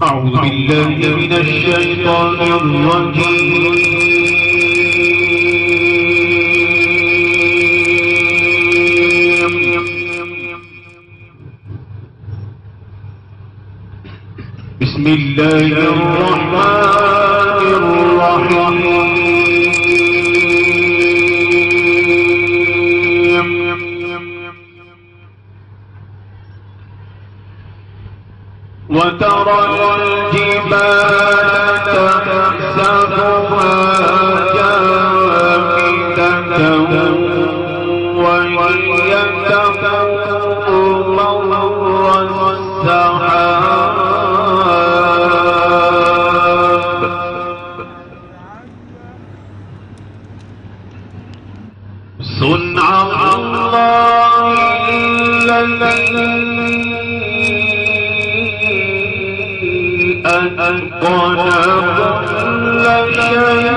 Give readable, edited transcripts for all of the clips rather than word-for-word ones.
أعوذ بالله من الشيطان الرجيم. بسم الله الرحمن الرحيم. وترى الجبال تحسبها جامدة وهي تمر مر السحاب صنع الله الذي أتقن كل شيء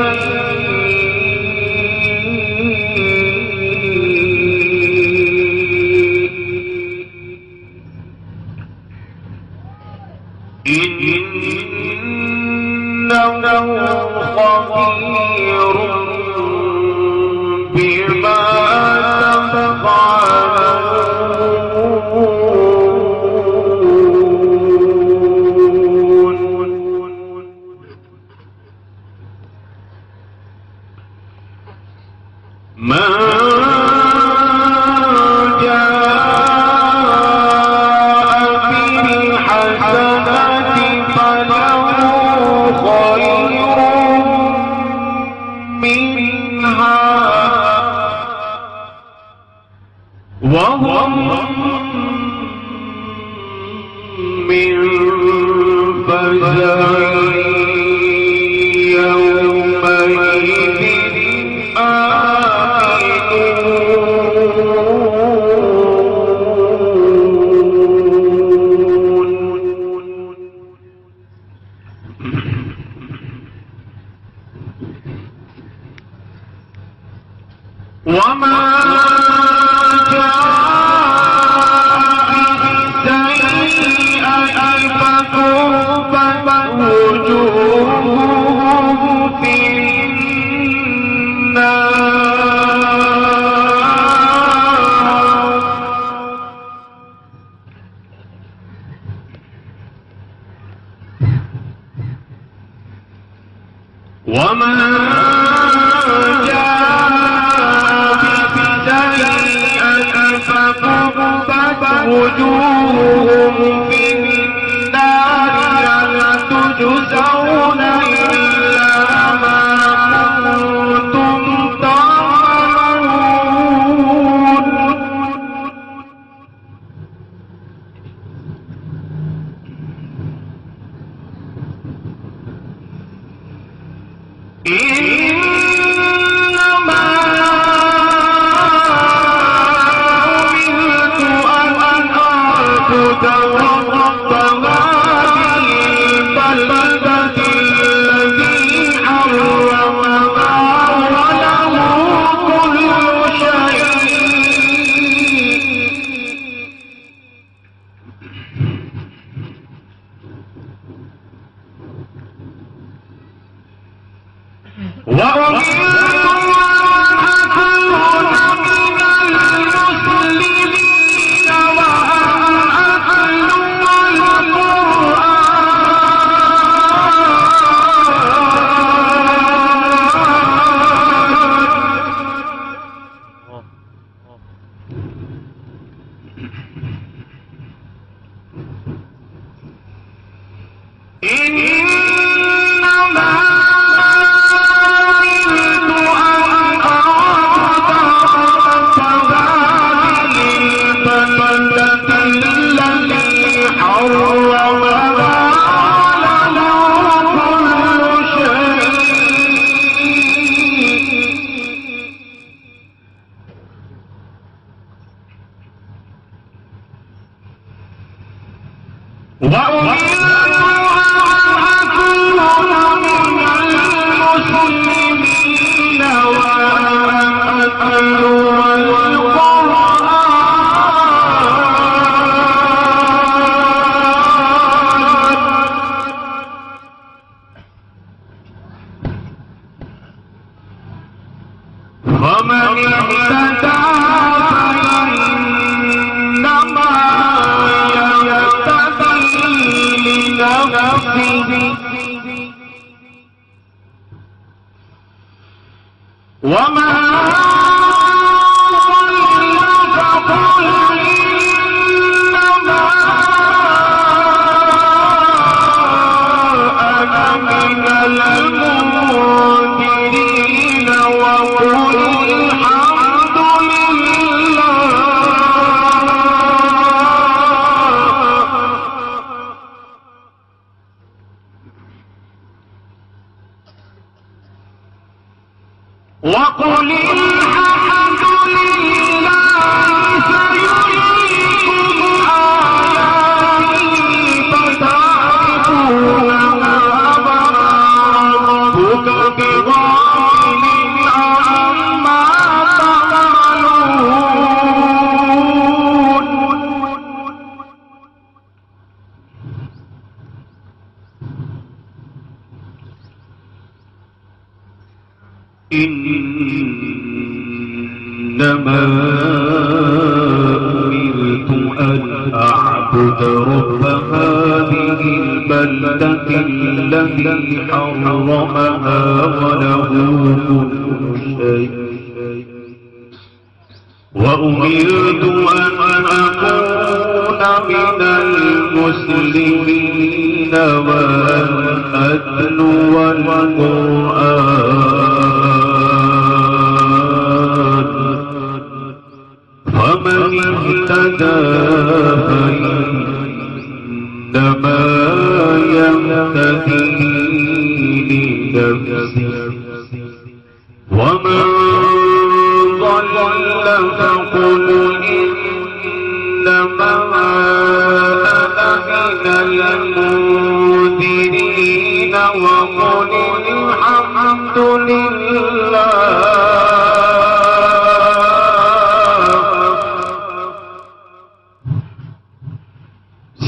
إنه خبير بما تفعلون. من جاء بالحسنة فله خير منها وهم من فزع يومئذ وما جاء بالسيئة فكبت وجوههم في النار وما وجوههم في النار لا تجزون إلا ما كنتم تعملون. وقل الحمد لله سيريكم آياته فتعرفونها وما ربك بغافل عما تعملون. إنما أمرت أن أعبد رب هذه البلدة الذي حرمها وله كل شيء وأمرت أن أكون من المسلمين وأن أتلو القرآن فمن اهتدى فإنما يهتدي لنفسه ومن ضل فقل إنما أنا من المنذرين وقل الحمد لله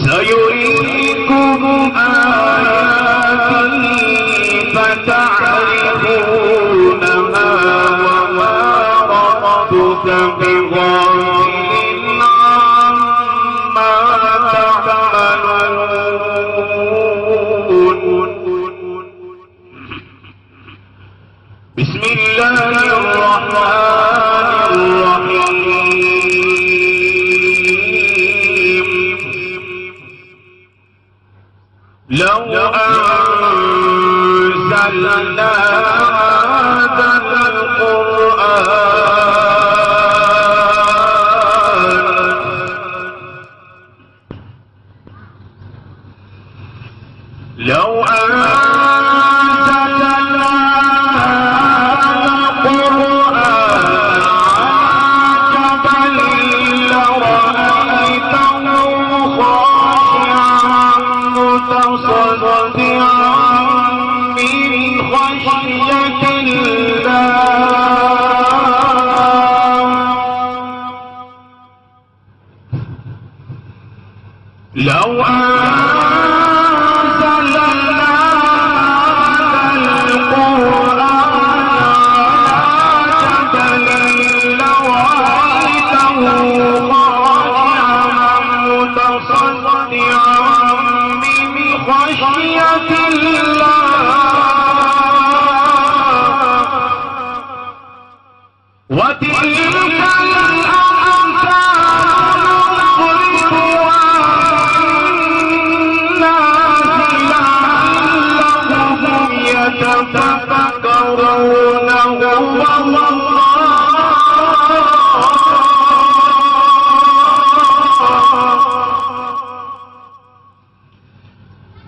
سيريكم آياته فتعرفونها وما ربك بغافل عما تعملون. بسم الله الرحمن الرحيم. لو أنزلنا هذا القرآن لو أنزلنا هذا القرآن على جبل لرأيته خاشعا متصدعا من خشية الله. لو أنزلنا هذا القرآن على جبل لرأيته خاشعا متصدعا من خشية الله. وتلك الأمثال نضربها للناس لعلهم يتفكرون.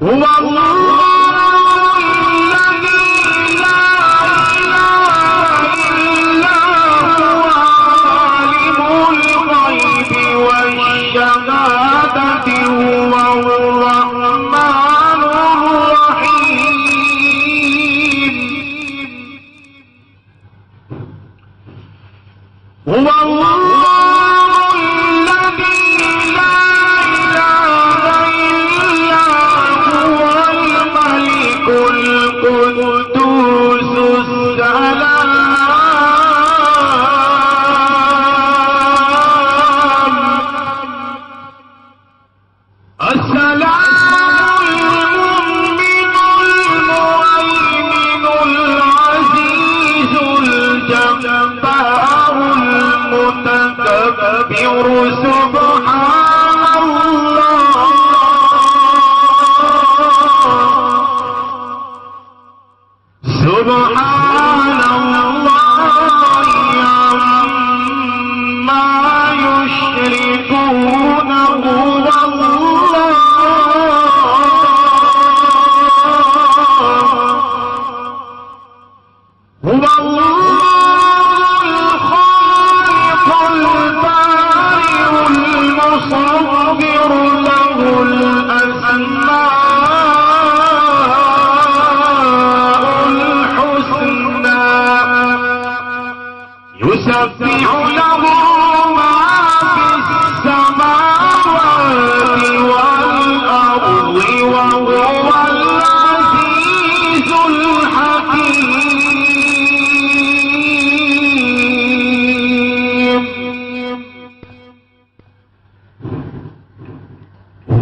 هو الله الذي لا إله إلا هو عالم الغيب والشهادة هو الرحمن الرحيم.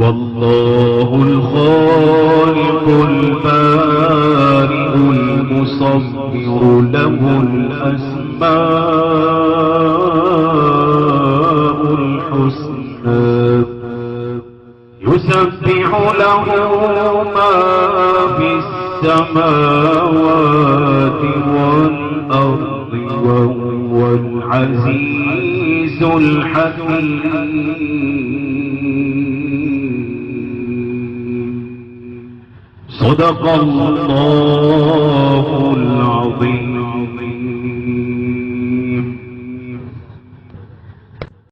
الله الخالق البارئ المصور له الأسماء الحسنى يسبح له ما في السماوات والأرض وهو العزيز الحكيم. صدق الله